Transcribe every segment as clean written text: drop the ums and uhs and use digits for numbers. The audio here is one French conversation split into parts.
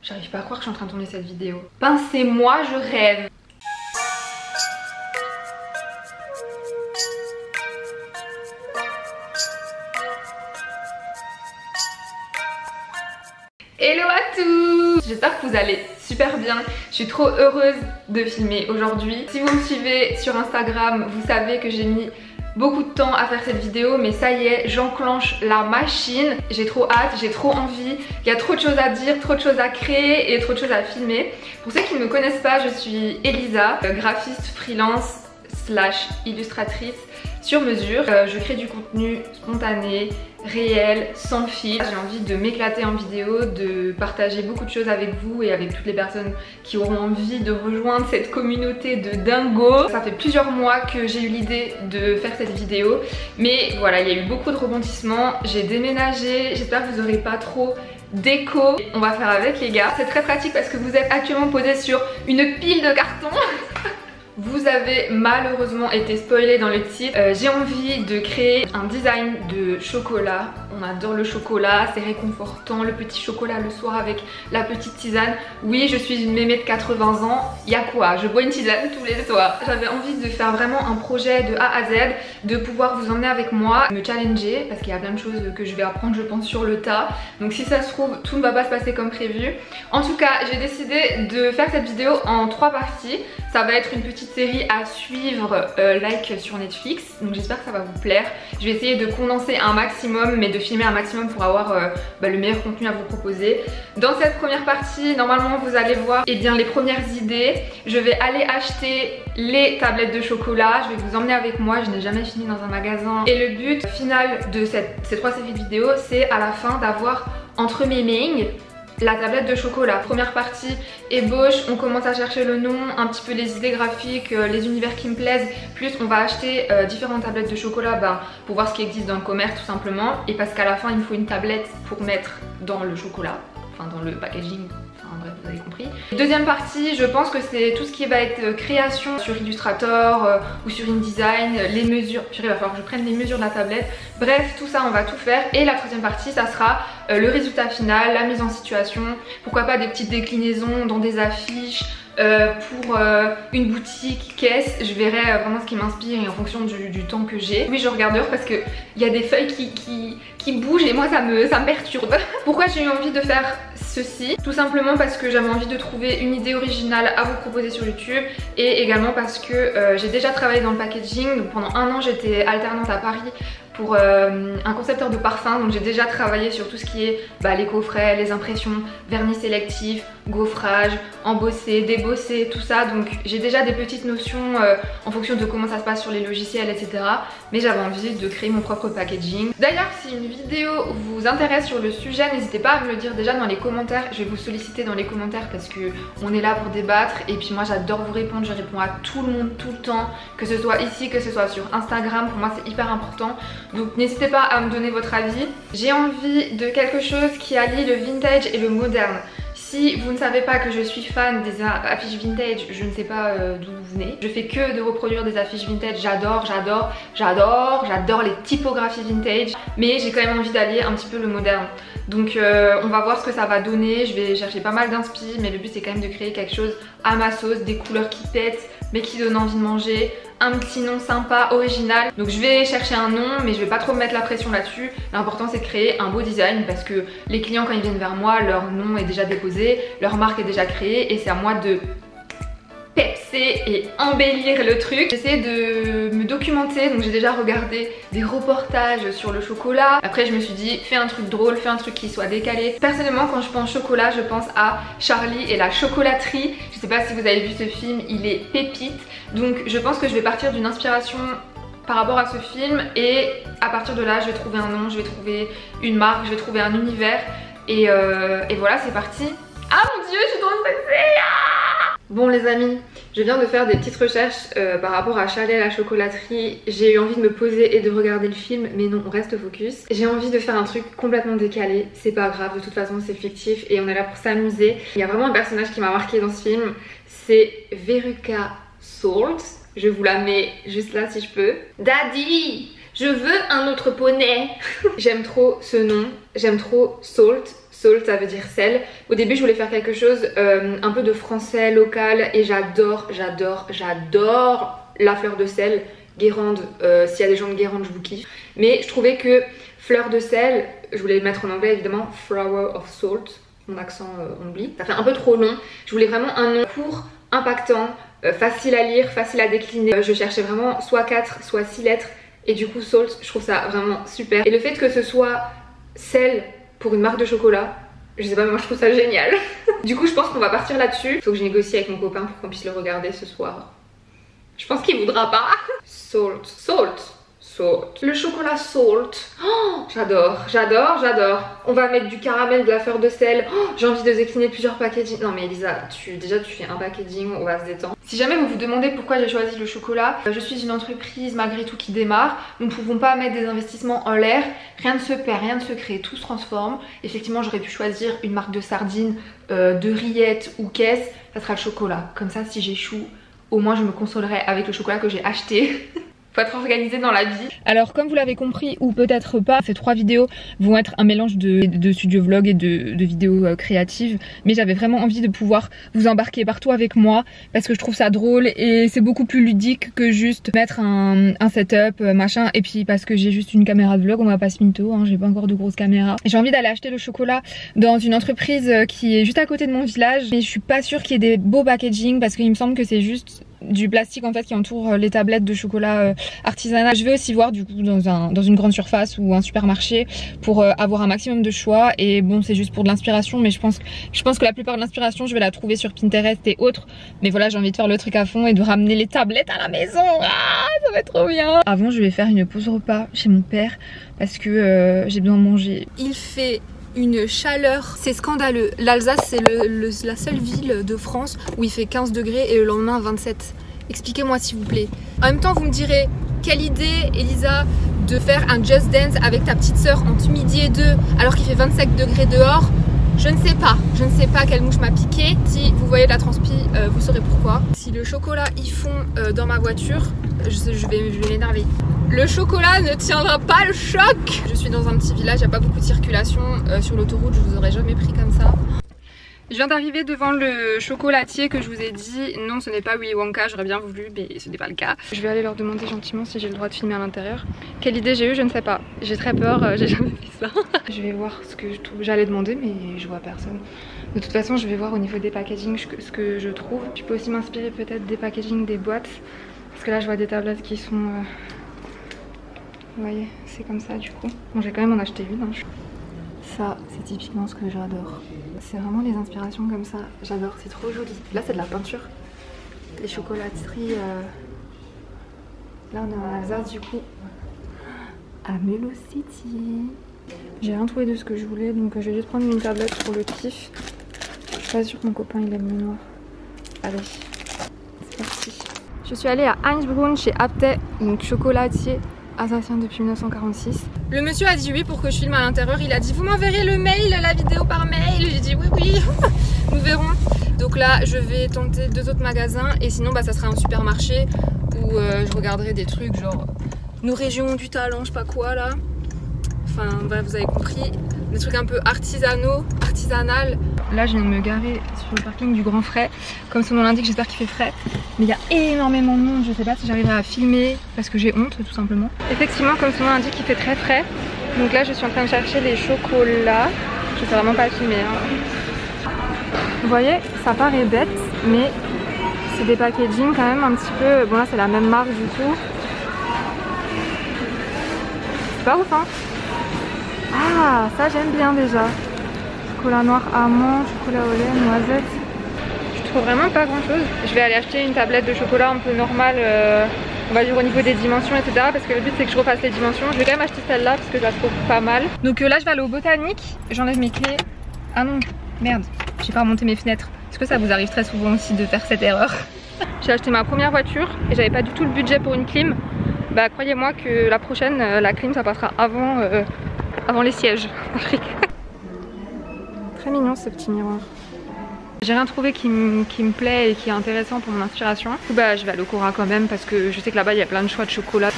J'arrive pas à croire que je suis en train de tourner cette vidéo. Pincez-moi, je rêve. Hello à tous! J'espère que vous allez super bien. Je suis trop heureuse de filmer aujourd'hui. Si vous me suivez sur Instagram, vous savez que j'ai mis beaucoup de temps à faire cette vidéo, mais ça y est, j'enclenche la machine. J'ai trop hâte, j'ai trop envie. Il y a trop de choses à dire, trop de choses à créer et trop de choses à filmer. Pour ceux qui ne me connaissent pas, je suis Elisa, graphiste freelance / illustratrice sur mesure. Je crée du contenu spontané, réel, sans fil. J'ai envie de m'éclater en vidéo, de partager beaucoup de choses avec vous et avec toutes les personnes qui auront envie de rejoindre cette communauté de dingos. Ça fait plusieurs mois que j'ai eu l'idée de faire cette vidéo, mais voilà, il y a eu beaucoup de rebondissements. J'ai déménagé, j'espère que vous n'aurez pas trop d'écho. On va faire avec les gars. C'est très pratique parce que vous êtes actuellement posé sur une pile de cartons. Vous avez malheureusement été spoilé dans le titre. J'ai envie de créer un design de chocolat. On adore le chocolat, c'est réconfortant, le petit chocolat le soir avec la petite tisane. Oui, je suis une mémé de 80 ans, y a quoi? Je bois une tisane tous les soirs. J'avais envie de faire vraiment un projet de A à Z, de pouvoir vous emmener avec moi, me challenger, parce qu'il y a plein de choses que je vais apprendre je pense sur le tas. Donc si ça se trouve, tout ne va pas se passer comme prévu. En tout cas, j'ai décidé de faire cette vidéo en 3 parties. Ça va être une petite série à suivre like sur Netflix, donc j'espère que ça va vous plaire. Je vais essayer de condenser un maximum, mais de filmer un maximum pour avoir le meilleur contenu à vous proposer. Dans cette première partie, normalement vous allez voir les premières idées. Je vais aller acheter les tablettes de chocolat, je vais vous emmener avec moi, je n'ai jamais fini dans un magasin. Et le but final de ces 3 séries de vidéos, c'est à la fin d'avoir entre mes mains la tablette de chocolat. Première partie, ébauche, on commence à chercher le nom, un petit peu les idées graphiques, les univers qui me plaisent, plus on va acheter différentes tablettes de chocolat pour voir ce qui existe dans le commerce tout simplement, et parce qu'à la fin il me faut une tablette pour mettre dans le chocolat, enfin dans le packaging. En bref, vous avez compris. Deuxième partie, je pense que c'est tout ce qui va être création sur Illustrator ou sur InDesign, les mesures. Puis il va falloir que je prenne les mesures de la tablette. Bref, tout ça, on va tout faire. Et la troisième partie, ça sera le résultat final, la mise en situation. Pourquoi pas des petites déclinaisons dans des affiches. Pour une boutique, caisse, je verrai vraiment ce qui m'inspire et en fonction du temps que j'ai. Oui, je regarde dehors parce qu'il y a des feuilles qui bougent et moi ça me perturbe. Pourquoi j'ai eu envie de faire ceci? Tout simplement parce que j'avais envie de trouver une idée originale à vous proposer sur YouTube, et également parce que j'ai déjà travaillé dans le packaging. Donc pendant 1 an j'étais alternante à Paris pour un concepteur de parfum, donc j'ai déjà travaillé sur tout ce qui est les coffrets, les impressions, vernis sélectif, gaufrage, embossé, débossé, tout ça. Donc j'ai déjà des petites notions en fonction de comment ça se passe sur les logiciels, etc. Mais j'avais envie de créer mon propre packaging. D'ailleurs, si une vidéo vous intéresse sur le sujet, n'hésitez pas à me le dire déjà dans les commentaires. Je vais vous solliciter dans les commentaires parce que on est là pour débattre, et puis moi j'adore vous répondre. Je réponds à tout le monde tout le temps, que ce soit ici, que ce soit sur Instagram. Pour moi c'est hyper important. Donc n'hésitez pas à me donner votre avis. J'ai envie de quelque chose qui allie le vintage et le moderne. Si vous ne savez pas que je suis fan des affiches vintage, je ne sais pas d'où vous venez. Je fais que de reproduire des affiches vintage, j'adore les typographies vintage, mais j'ai quand même envie d'allier un petit peu le moderne. Donc on va voir ce que ça va donner. Je vais chercher pas mal d'inspi, mais le but c'est quand même de créer quelque chose à ma sauce, des couleurs qui pètent mais qui donnent envie de manger, un petit nom sympa, original. Donc je vais chercher un nom, mais je vais pas trop me mettre la pression là-dessus. L'important c'est de créer un beau design, parce que les clients quand ils viennent vers moi, leur nom est déjà déposé, leur marque est déjà créée, et c'est à moi de pepser et embellir le truc. J'essaie de me documenter, donc j'ai déjà regardé des reportages sur le chocolat. Après je me suis dit, fais un truc drôle, fais un truc qui soit décalé. Personnellement quand je pense chocolat, je pense à Charlie et la chocolaterie. Je sais pas si vous avez vu ce film, il est pépite. Donc je pense que je vais partir d'une inspiration par rapport à ce film, et à partir de là je vais trouver un nom, je vais trouver une marque, je vais trouver un univers, et voilà, c'est parti. Ah mon dieu, je suis trop stressée. Bon les amis, je viens de faire des petites recherches par rapport à Charlie et la chocolaterie. J'ai eu envie de me poser et de regarder le film, mais non, on reste focus. J'ai envie de faire un truc complètement décalé, c'est pas grave, de toute façon c'est fictif et on est là pour s'amuser. Il y a vraiment un personnage qui m'a marqué dans ce film, c'est Veruca Salt. Je vous la mets juste là si je peux. Daddy, Je veux un autre poney. J'aime trop ce nom, j'aime trop Salt. Salt ça veut dire sel. Au début je voulais faire quelque chose un peu de français local et j'adore la fleur de sel. Guérande, s'il y a des gens de Guérande je vous kiffe. Mais je trouvais que fleur de sel, je voulais le mettre en anglais évidemment, Flower of Salt. Mon accent on oublie, ça fait un peu trop long. Je voulais vraiment un nom court, impactant, facile à lire, facile à décliner. Je cherchais vraiment soit 4 soit 6 lettres et du coup Salt je trouve ça vraiment super. Et le fait que ce soit sel pour une marque de chocolat, je sais pas mais moi je trouve ça génial. Du coup je pense qu'on va partir là-dessus. Faut que je négocie avec mon copain pour qu'on puisse le regarder ce soir. Je pense qu'il voudra pas. Salt, Salt. Salt. Le chocolat Salt. Oh, j'adore. On va mettre du caramel, de la fleur de sel. Oh, j'ai envie de décliner plusieurs packaging. Non mais Elisa, déjà tu fais un packaging, on va se détendre. Si jamais vous vous demandez pourquoi j'ai choisi le chocolat, je suis une entreprise malgré tout qui démarre. Nous ne pouvons pas mettre des investissements en l'air. Rien ne se perd, rien ne se crée, tout se transforme. Effectivement j'aurais pu choisir une marque de sardines, de rillettes ou caisse. Ça sera le chocolat. Comme ça si j'échoue, au moins je me consolerai avec le chocolat que j'ai acheté. Faut être organisé dans la vie. Alors comme vous l'avez compris ou peut-être pas, ces 3 vidéos vont être un mélange de studio vlog et de vidéos créatives. Mais j'avais vraiment envie de pouvoir vous embarquer partout avec moi parce que je trouve ça drôle et c'est beaucoup plus ludique que juste mettre un setup machin. Et puis parce que j'ai juste une caméra de vlog, on va pas se mytho, hein, j'ai pas encore de grosse caméra. J'ai envie d'aller acheter le chocolat dans une entreprise qui est juste à côté de mon village. Mais je suis pas sûre qu'il y ait des beaux packaging parce qu'il me semble que c'est juste du plastique en fait qui entoure les tablettes de chocolat artisanal. Je vais aussi voir du coup dans une grande surface ou un supermarché pour avoir un maximum de choix. Et bon c'est juste pour de l'inspiration mais je pense que la plupart de l'inspiration je vais la trouver sur Pinterest et autres. Mais voilà j'ai envie de faire le truc à fond et de ramener les tablettes à la maison. Ah, ça va être trop bien. Avant je vais faire une pause repas chez mon père parce que j'ai besoin de manger. Il fait une chaleur, c'est scandaleux. L'Alsace c'est la seule ville de France où il fait 15 degrés et le lendemain 27. Expliquez-moi s'il vous plaît. En même temps vous me direz, quelle idée Elisa de faire un Just Dance avec ta petite soeur entre midi et 2 alors qu'il fait 25 degrés dehors. Je ne sais pas quelle mouche m'a piqué. Si vous voyez de la transpi, vous saurez pourquoi. Si le chocolat y fond dans ma voiture, je vais m'énerver. Le chocolat ne tiendra pas le choc. Je suis dans un petit village, il n'y a pas beaucoup de circulation sur l'autoroute, je vous aurais jamais pris comme ça. Je viens d'arriver devant le chocolatier que je vous ai dit. Non, ce n'est pas Willy Wonka, j'aurais bien voulu, mais ce n'est pas le cas. Je vais aller leur demander gentiment si j'ai le droit de filmer à l'intérieur. Quelle idée j'ai eue, je ne sais pas. J'ai très peur, j'ai jamais fait ça. Je vais voir ce que je trouve. J'allais demander, mais je vois personne. De toute façon, je vais voir au niveau des packaging ce que je trouve. Je peux aussi m'inspirer peut-être des packaging des boîtes. Parce que là, je vois des tablettes qui sont... Vous voyez, c'est comme ça du coup. Bon, j'ai quand même en acheté une. Hein. Ça, c'est typiquement ce que j'adore. C'est vraiment les inspirations comme ça. J'adore, c'est trop joli. Là, c'est de la peinture. Les chocolateries. Là, on est en Alsace du coup. À Mulhouse City. J'ai rien trouvé de ce que je voulais, donc je vais juste prendre une tablette pour le kiff. Je suis pas sûre que mon copain il aime le noir. Allez, c'est parti. Je suis allée à Heinzbrunn chez Apte, donc chocolatier alsacien depuis 1946. Le monsieur a dit oui pour que je filme à l'intérieur. Il a dit vous m'enverrez le mail, la vidéo par mail. J'ai dit oui. Nous verrons. Donc là je vais tenter 2 autres magasins et sinon bah, ça sera un supermarché où je regarderai des trucs genre nos régions du talent, je sais pas quoi là. Enfin bref vous avez compris. Des trucs un peu artisanal. Là je viens de me garer sur le parking du Grand Frais. Comme son nom l'indique, j'espère qu'il fait frais. Mais il y a énormément de monde, je sais pas si j'arriverai à filmer parce que j'ai honte tout simplement. Effectivement comme son nom l'indique, il fait très frais. Donc là je suis en train de chercher les chocolats. Je sais vraiment pas filmer hein. Vous voyez, ça paraît bête mais c'est des packaging quand même un petit peu... Bon là c'est la même marque du coup. C'est pas ouf hein. Ah ça j'aime bien déjà. Chocolat noir amande, chocolat au lait, noisette. Je trouve vraiment pas grand chose. Je vais aller acheter une tablette de chocolat un peu normale, on va dire au niveau des dimensions etc. Parce que le but c'est que je refasse les dimensions. Je vais quand même acheter celle-là parce que je la trouve pas mal. Donc là je vais aller au botanique, j'enlève mes clés. Ah non, merde, j'ai pas remonté mes fenêtres. Est-ce que ça vous arrive très souvent aussi de faire cette erreur? J'ai acheté ma première voiture et j'avais pas du tout le budget pour une clim. Bah croyez-moi que la prochaine, la clim ça passera avant les sièges. Très mignon ce petit miroir. J'ai rien trouvé qui me plaît et qui est intéressant pour mon inspiration. Du coup bah je vais à l'Okura quand même parce que je sais que là-bas il y a plein de choix de chocolat.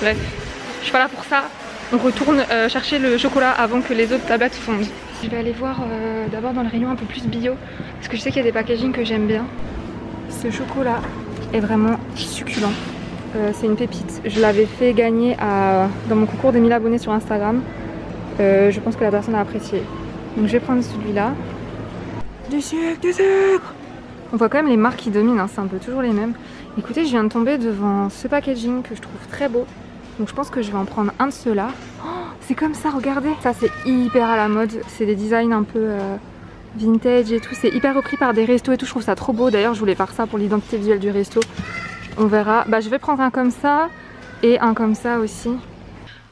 Bref, je suis pas là pour ça. On retourne chercher le chocolat avant que les autres tablettes fondent. Je vais aller voir d'abord dans le rayon un peu plus bio parce que je sais qu'il y a des packagings que j'aime bien. Ce chocolat est vraiment succulent. C'est une pépite. Je l'avais fait gagner dans mon concours des 1000 abonnés sur Instagram. Je pense que la personne a apprécié. Donc je vais prendre celui-là. Du sucre, du sucre! On voit quand même les marques qui dominent, hein, c'est un peu toujours les mêmes. Écoutez, je viens de tomber devant ce packaging que je trouve très beau. Donc je pense que je vais en prendre un de ceux-là. Oh, c'est comme ça, regardez. Ça c'est hyper à la mode. C'est des designs un peu vintage et tout. C'est hyper repris par des restos et tout. Je trouve ça trop beau. D'ailleurs, je voulais faire ça pour l'identité visuelle du resto. On verra. Bah, je vais prendre un comme ça et un comme ça aussi.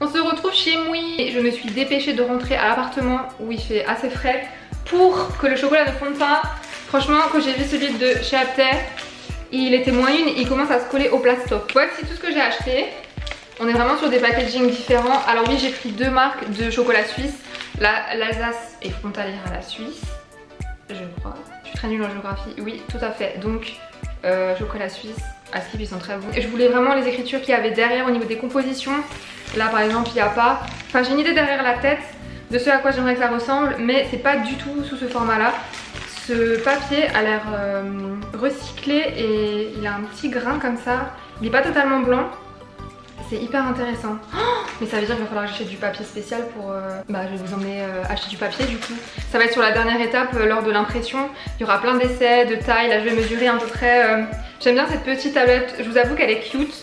On se retrouve chez moi. Je me suis dépêchée de rentrer à l'appartement où il fait assez frais pour que le chocolat ne fonde pas. Franchement, quand j'ai vu celui de chez Apter, il était moins une. Il commence à se coller au plastoc. Voici tout ce que j'ai acheté. On est vraiment sur des packagings différents. Alors oui, j'ai pris deux marques de chocolat suisse. L'Alsace est frontalière à la Suisse, je crois. Je suis très nulle en géographie. Oui, tout à fait. Donc, chocolat suisse, à Skip, ils sont très bons. Et je voulais vraiment les écritures qu'il y avait derrière au niveau des compositions. Là, par exemple, il n'y a pas. Enfin, j'ai une idée derrière la tête de ce à quoi j'aimerais que ça ressemble, mais c'est pas du tout sous ce format-là. Ce papier a l'air recyclé et il a un petit grain comme ça. Il n'est pas totalement blanc. C'est hyper intéressant. Oh, mais ça veut dire qu'il va falloir que j'achète du papier spécial pour... je vais vous emmener acheter du papier du coup. Ça va être sur la dernière étape lors de l'impression. Il y aura plein d'essais, de tailles. Là je vais mesurer à peu près... J'aime bien cette petite tablette. Je vous avoue qu'elle est cute.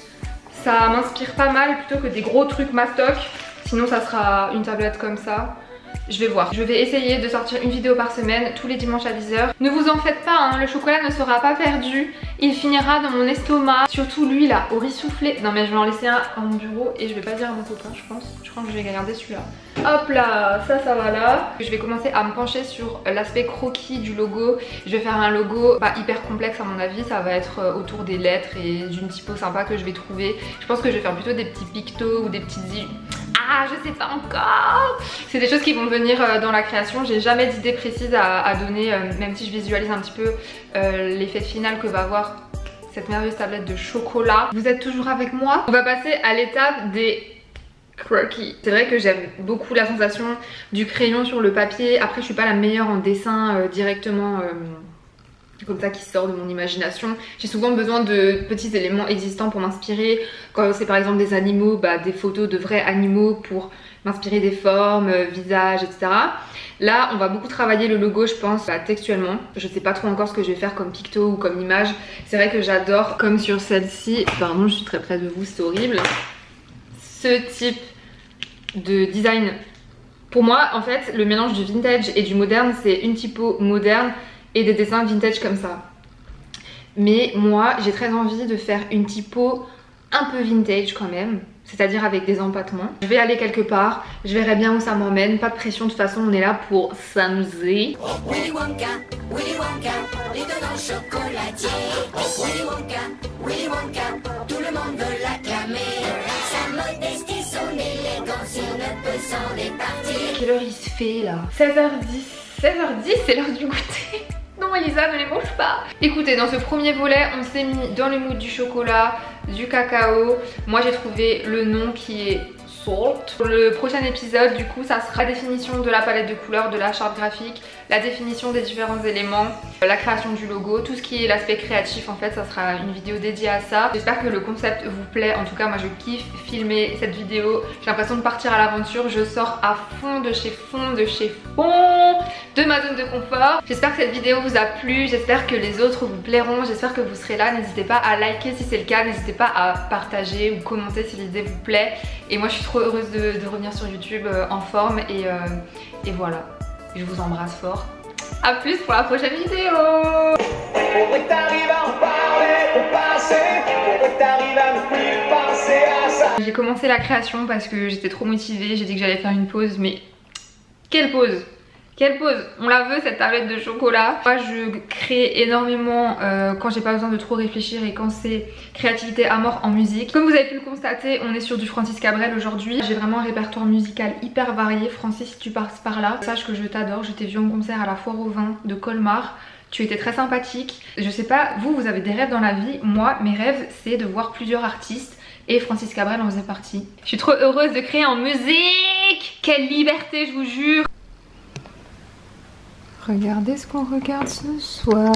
Ça m'inspire pas mal plutôt que des gros trucs mastoc. Sinon ça sera une tablette comme ça. Je vais voir. Je vais essayer de sortir une vidéo par semaine tous les dimanches à 10h. Ne vous en faites pas, hein, le chocolat ne sera pas perdu. Il finira dans mon estomac. Surtout lui là, au riz soufflé. Non mais je vais en laisser un à mon bureau et je vais pas dire à mon copain, je pense. Je crois que je vais garder celui-là. Hop là, ça va là. Je vais commencer à me pencher sur l'aspect croquis du logo. Je vais faire un logo pas hyper complexe à mon avis. Ça va être autour des lettres et d'une typo sympa que je vais trouver. Je pense que je vais faire plutôt des petits pictos ou des petites... Ah, je sais pas encore. C'est des choses qui vont venir dans la création. J'ai jamais d'idée précise à donner, même si je visualise un petit peu l'effet final que va avoir cette merveilleuse tablette de chocolat. Vous êtes toujours avec moi? On va passer à l'étape des croquis. C'est vrai que j'aime beaucoup la sensation du crayon sur le papier. Après, je suis pas la meilleure en dessin directement. Comme ça qui sort de mon imagination. J'ai souvent besoin de petits éléments existants pour m'inspirer. Quand c'est par exemple des animaux, des photos de vrais animaux pour m'inspirer des formes, visages, etc. Là, on va beaucoup travailler le logo, je pense, textuellement. Je sais pas trop encore ce que je vais faire comme picto ou comme image. C'est vrai que j'adore, comme sur celle-ci, pardon, je suis très près de vous, c'est horrible. Ce type de design. Pour moi, en fait, le mélange du vintage et du moderne, c'est une typo moderne et des dessins vintage comme ça. Mais moi j'ai très envie de faire une typo un peu vintage quand même, c'est-à-dire avec des empattements. Je vais aller quelque part, je verrai bien où ça m'emmène, pas de pression, de toute façon on est là pour s'amuser. Willy Wonka, l'étonnant chocolatier. Willy Wonka, tout le monde veut l'acclamer. Sa modestie, son élégance, il ne peut s'en départir. Quelle heure il se fait là? 16h10. 16h10, c'est l'heure du goûter. Non Elisa, ne les mange pas. Écoutez, dans ce premier volet, on s'est mis dans le mood du chocolat, du cacao. Moi j'ai trouvé le nom qui est Salt. Pour le prochain épisode, du coup, ça sera la définition de la palette de couleurs, de la charte graphique, la définition des différents éléments, la création du logo, tout ce qui est l'aspect créatif en fait, ça sera une vidéo dédiée à ça. J'espère que le concept vous plaît, en tout cas moi je kiffe filmer cette vidéo, j'ai l'impression de partir à l'aventure, je sors à fond de chez fond de ma zone de confort. J'espère que cette vidéo vous a plu, j'espère que les autres vous plairont, j'espère que vous serez là, n'hésitez pas à liker si c'est le cas, n'hésitez pas à partager ou commenter si l'idée vous plaît. Et moi je suis trop heureuse de revenir sur YouTube en forme et voilà. Je vous embrasse fort. A plus pour la prochaine vidéo. J'ai commencé la création parce que j'étais trop motivée. J'ai dit que j'allais faire une pause, mais quelle pause? Quelle pause? On la veut cette tablette de chocolat. Moi je crée énormément quand j'ai pas besoin de trop réfléchir et quand c'est créativité à mort en musique. Comme vous avez pu le constater, on est sur du Francis Cabrel aujourd'hui. J'ai vraiment un répertoire musical hyper varié. Francis, si tu passes par là, sache que je t'adore. Je t'ai vu en concert à la Foire au Vin de Colmar. Tu étais très sympathique. Je sais pas, vous avez des rêves dans la vie. Moi, mes rêves, c'est de voir plusieurs artistes et Francis Cabrel en faisait partie. Je suis trop heureuse de créer en musique. Quelle liberté, je vous jure. Regardez ce qu'on regarde ce soir.